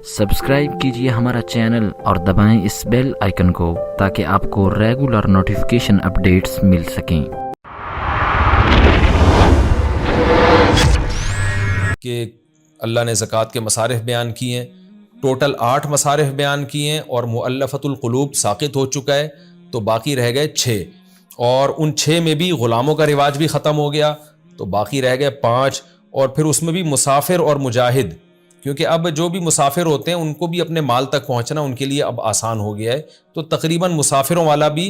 Subscribe कीजिए हमारा channel और दबाएं इस बेल आइकन को ताकि आपको रेगुलर नोटिफिकेशन अपडेट्स मिल सकें। कि अल्लाह ने ज़कात के मसारिफ बयान किए हैं, टोटल 8 मसारिफ बयान किए हैं और मुअल्लफ़तुल क़ुलूब साक़ित हो चुका है, तो बाकी रह गए 6। और उन 6 में भी ग़ुलामों का रिवाज भी ख़त्म हो गया, तो बाकी रह गए 5। और फिर उसमें भी मुसाफिर और मुजाहिद, क्योंकि अब जो भी मुसाफिर होते हैं उनको भी अपने माल तक पहुंचना उनके लिए अब आसान हो गया है, तो तकरीबन मुसाफिरों वाला भी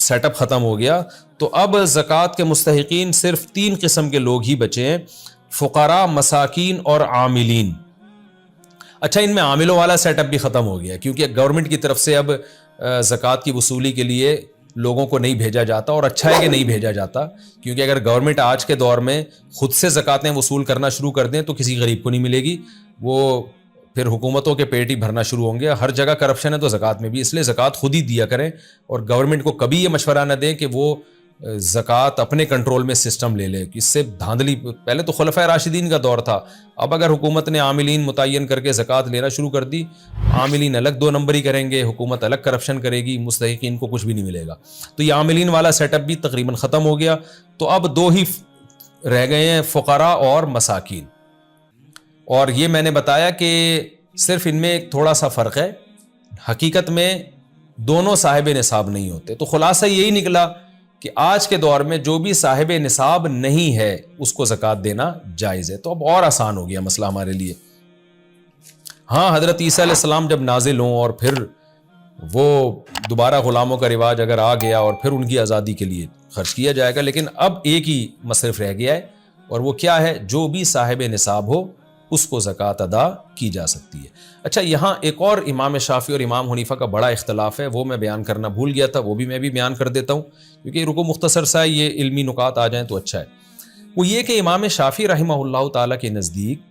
सेटअप ख़त्म हो गया। तो अब ज़कात के मुस्तहिकीन सिर्फ 3 किस्म के लोग ही बचे हैं, फ़ुक़रा, मसाकीन और आमिलीन। अच्छा, इनमें आमिलों वाला सेटअप भी ख़त्म हो गया, क्योंकि गवर्नमेंट की तरफ से अब ज़कात की वसूली के लिए लोगों को नहीं भेजा जाता, और अच्छा है कि नहीं भेजा जाता, क्योंकि अगर गवर्नमेंट आज के दौर में खुद से ज़कातें वसूल करना शुरू कर दें तो किसी गरीब को नहीं मिलेगी, वो फिर हुकूमतों के पेट ही भरना शुरू होंगे। हर जगह करप्शन है तो ज़कात में भी, इसलिए ज़कात खुद ही दिया करें और गवर्नमेंट को कभी ये मशवरा न दें कि वो ज़कात अपने कंट्रोल में सिस्टम ले ले, इससे धांधली। पहले तो खुलफ़ाए राशिदीन का दौर था, अब अगर हुकूमत ने आमिलीन मुतय्यन करके ज़कात लेना शुरू कर दी, आमिलीन अलग 2 नंबरी करेंगे, हुकूमत अलग करप्शन करेगी, मुस्तहिकीन को कुछ भी नहीं मिलेगा। तो ये आमिलीन वाला सेटअप भी तकरीबन ख़त्म हो गया। तो अब 2 ही रह गए हैं, फ़ुक़रा और मसाकीन। और ये मैंने बताया कि सिर्फ इनमें एक थोड़ा सा फ़र्क है, हकीकत में दोनों साहिब निसाब नहीं होते। तो खुलासा यही निकला कि आज के दौर में जो भी साहिब निसाब नहीं है उसको ज़कात देना जायज़ है। तो अब और आसान हो गया मसला हमारे लिए। हाँ, हज़रत ईसा अलैहिस्सलाम जब नाजिल हों और फिर वो दोबारा ग़ुलामों का रिवाज अगर आ गया और फिर उनकी आज़ादी के लिए खर्च किया जाएगा, लेकिन अब एक ही मसरफ़ रह गया है, और वो क्या है, जो भी साहिब निसाब हो उसको ज़कात अदा की जा सकती है। अच्छा, यहाँ एक और इमाम शाफ़ी और इमाम हनीफ़ा का बड़ा इख्तलाफ है, वो मैं बयान करना भूल गया था, वो भी मैं भी बयान कर देता हूँ, क्योंकि रुको मुख्तसर सा ये इल्मी नुकात आ जाएँ तो अच्छा है। वो ये कि इमाम शाफ़ी रहमहुल्लाह ताला के नज़दीक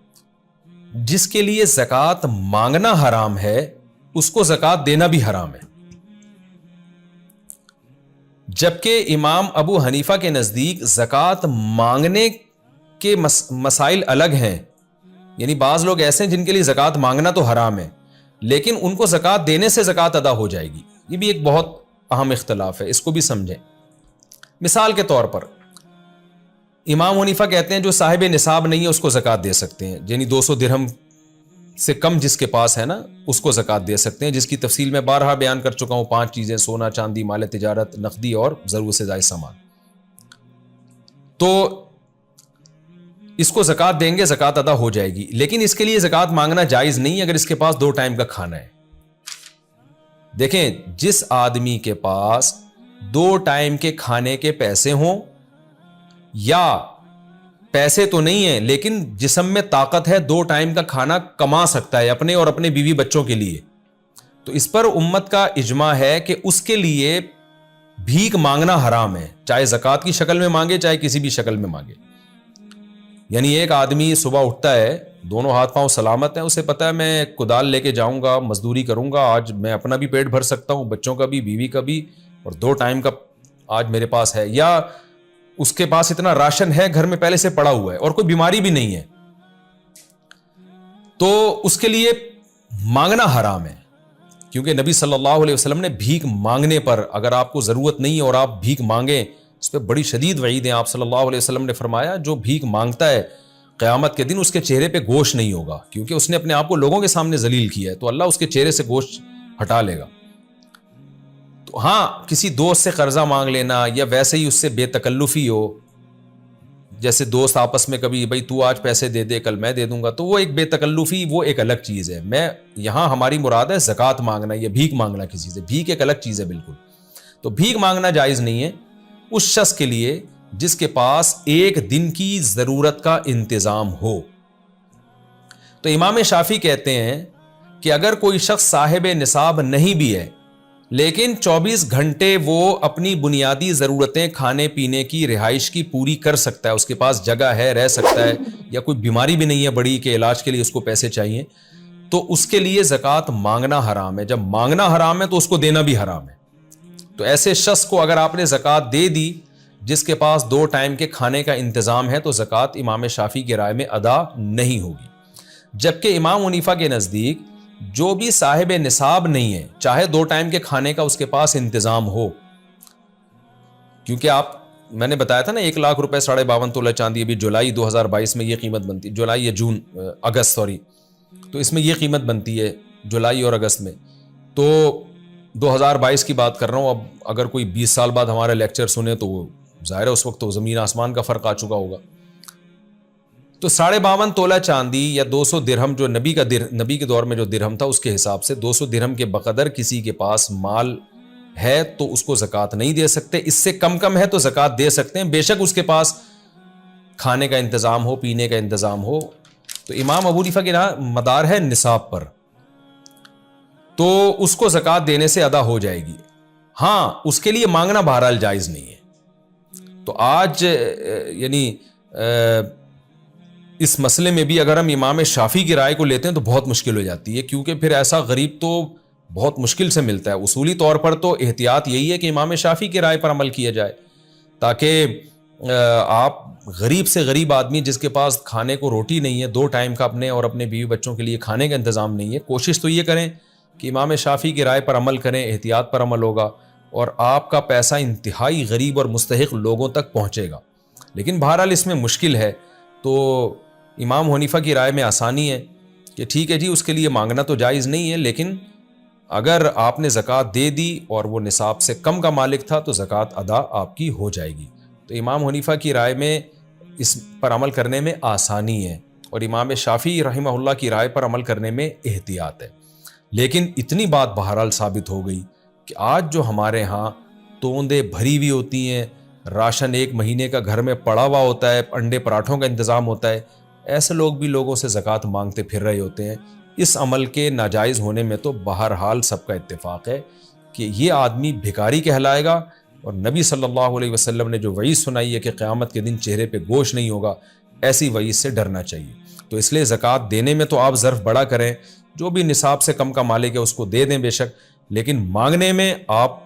जिसके लिए ज़कात मांगना हराम है उसको ज़कात देना भी हराम है, जबकि इमाम अबू हनीफ़ा के नज़दीक ज़कात मांगने के मसाइल अलग हैं। यानी बाज़ लोग ऐसे हैं जिनके लिए ज़कात मांगना तो हराम है, लेकिन उनको ज़कात देने से ज़कात अदा हो जाएगी। ये भी एक बहुत अहम इख्तलाफ है, इसको भी समझें। मिसाल के तौर पर इमाम हनीफ़ा कहते हैं जो साहिब निसाब नहीं है उसको ज़कात दे सकते हैं, यानी 200 दिरहम से कम जिसके पास है ना उसको ज़कात दे सकते हैं, जिसकी तफसील मैं बारहा बयान कर चुका हूँ। 5 चीज़ें, सोना, चांदी, माल तिजारत, नकदी और ज़रूरत से ज़ायद सामान। तो इसको ज़कात देंगे, ज़कात अदा हो जाएगी, लेकिन इसके लिए ज़कात मांगना जायज़ नहीं अगर इसके पास 2 टाइम का खाना है। देखें, जिस आदमी के पास 2 टाइम के खाने के पैसे हों, या पैसे तो नहीं है लेकिन जिस्म में ताकत है, 2 टाइम का खाना कमा सकता है अपने और अपने बीवी बच्चों के लिए, तो इस पर उम्मत का इजमा है कि उसके लिए भीख मांगना हराम है, चाहे ज़कात की शक्ल में मांगे चाहे किसी भी शक्ल में मांगे। यानी एक आदमी सुबह उठता है, दोनों हाथ पांव सलामत हैं, उसे पता है मैं कुदाल लेके जाऊंगा, मजदूरी करूंगा, आज मैं अपना भी पेट भर सकता हूं, बच्चों का भी, बीवी का भी, और 2 टाइम का आज मेरे पास है, या उसके पास इतना राशन है घर में पहले से पड़ा हुआ है और कोई बीमारी भी नहीं है, तो उसके लिए मांगना हराम है। क्योंकि नबी सल्लल्लाहु अलैहि वसल्लम ने भीख मांगने पर, अगर आपको जरूरत नहीं है और आप भीख मांगे, इस पर बड़ी शदीद वईद है। आप सल्लल्लाहु अलैहि वसल्लम ने फरमाया जो भीख मांगता है क़यामत के दिन उसके चेहरे पे गोश्त नहीं होगा, क्योंकि उसने अपने आप को लोगों के सामने जलील किया है, तो अल्लाह उसके चेहरे से गोश्त हटा लेगा। तो हाँ, किसी दोस्त से कर्जा मांग लेना या वैसे ही उससे बेतकल्लुफी हो, जैसे दोस्त आपस में कभी भाई तू आज पैसे दे दे कल मैं दे दूंगा, तो वो एक बेतकल्लुफी, वो एक अलग चीज़ है। मैं यहाँ हमारी मुराद है ज़कात मांगना या भीख मांगना किसी से, भीख एक अलग चीज़ है बिल्कुल। तो भीख मांगना जायज़ नहीं है उस शख्स के लिए जिसके पास 1 दिन की ज़रूरत का इंतज़ाम हो। तो इमाम शाफ़ी कहते हैं कि अगर कोई शख्स साहिब निसाब नहीं भी है लेकिन 24 घंटे वो अपनी बुनियादी ज़रूरतें खाने पीने की, रिहाइश की पूरी कर सकता है, उसके पास जगह है, रह सकता है, या कोई बीमारी भी नहीं है बड़ी कि इलाज के लिए उसको पैसे चाहिए, तो उसके लिए ज़कात मांगना हराम है। जब मांगना हराम है तो उसको देना भी हराम है। तो ऐसे शख्स को अगर आपने ज़कात दे दी जिसके पास 2 टाइम के खाने का इंतज़ाम है, तो ज़कात इमाम शाफ़ी की राय में अदा नहीं होगी। جبکہ امام حنیفہ کے نزدیک جو بھی صاحب نصاب نہیں ہے، چاہے 2 ٹائم کے کھانے کا اس کے پاس انتظام ہو، کیونکہ میں نے بتایا تھا نا 1 لاکھ روپے 52.5 تولہ چاندی ابھی جولائی 2022 میں یہ قیمت بنتی، جولائی یا اگست تو اس میں یہ قیمت بنتی ہے جولائی اور اگست میں، تو 2022 کی بات کر رہا ہوں. اب اگر کوئی 20 سال بعد ہمارا لیکچر سنے تو وہ ظاہر ہے اس وقت تو زمین آسمان کا فرق آ چکا ہوگا. تو 52.5 تولہ چاندی یا 200 درہم جو نبی کے دور میں جو درہم تھا اس کے حساب سے 200 درہم کے بقدر کسی کے پاس مال ہے تو اس کو زکوٰۃ نہیں دے سکتے. اس سے کم ہے تو زکوٰۃ دے سکتے ہیں، بے شک اس کے پاس کھانے کا انتظام ہو، پینے کا انتظام ہو. تو امام ابو حنیفہ کے مدار ہے نصاب پر، تو اس کو زکوٰۃ دینے سے ادا ہو جائے گی. ہاں اس کے لیے مانگنا بہرحال جائز نہیں ہے. تو آج یعنی اس مسئلے میں بھی اگر ہم امام شافعی کی رائے کو لیتے ہیں تو بہت مشکل ہو جاتی ہے، کیونکہ پھر ایسا غریب تو بہت مشکل سے ملتا ہے. اصولی طور پر تو احتیاط یہی ہے کہ امام شافعی کی رائے پر عمل کیا جائے، تاکہ آپ غریب سے غریب آدمی جس کے پاس کھانے کو روٹی نہیں ہے 2 ٹائم کا اپنے اور اپنے بیوی بچوں کے لیے کھانے کا انتظام نہیں ہے، کوشش تو یہ کریں کہ امام شافعی کی رائے پر عمل کریں، احتیاط پر عمل ہوگا اور آپ کا پیسہ انتہائی غریب اور مستحق لوگوں تک پہنچے گا. لیکن بہرحال اس میں مشکل ہے، تو امام حنیفہ کی رائے میں آسانی ہے کہ ٹھیک ہے جی اس کے لیے مانگنا تو جائز نہیں ہے، لیکن اگر آپ نے زکوٰۃ دے دی اور وہ نصاب سے کم کا مالک تھا تو زکوٰۃ ادا آپ کی ہو جائے گی. تو امام حنیفہ کی رائے میں اس پر عمل کرنے میں آسانی ہے اور امام شافعی رحمہ اللہ کی رائے پر عمل کرنے میں احتیاط ہے. لیکن اتنی بات بہرحال ثابت ہو گئی کہ آج جو ہمارے ہاں توندیں بھری ہوئی ہوتی ہیں، راشن 1 مہینے کا گھر میں پڑا ہوا ہوتا ہے، انڈے پراٹھوں کا انتظام ہوتا ہے، ایسے لوگ بھی لوگوں سے زکوٰۃ مانگتے پھر رہے ہوتے ہیں. اس عمل کے ناجائز ہونے میں تو بہرحال سب کا اتفاق ہے کہ یہ آدمی بھکاری کہلائے گا، اور نبی صلی اللہ علیہ وسلم نے جو وعید سنائی ہے کہ قیامت کے دن چہرے پہ گوشت نہیں ہوگا، ایسی وعید سے ڈرنا چاہیے. تو اس لیے زکوٰۃ دینے میں تو آپ ظرف بڑا کریں، جو بھی نصاب سے کم کا مالک ہے اس کو دے دیں بے شک، لیکن مانگنے میں آپ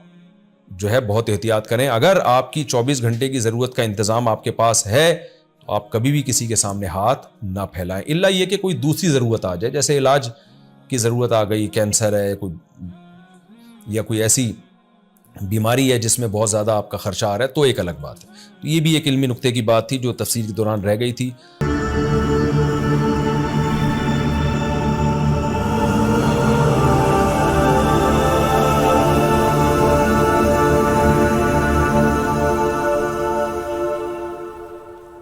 جو ہے بہت احتیاط کریں. اگر آپ کی 24 گھنٹے کی ضرورت کا انتظام آپ کے پاس ہے تو آپ کبھی بھی کسی کے سامنے ہاتھ نہ پھیلائیں، الا یہ کہ کوئی دوسری ضرورت آ جائے، جیسے علاج کی ضرورت آ گئی، کینسر ہے یا کوئی ایسی بیماری ہے جس میں بہت زیادہ آپ کا خرچہ آ رہا ہے، تو ایک الگ بات ہے. یہ بھی ایک علمی نقطے کی بات تھی جو تفسیر کے دوران رہ گئی تھی.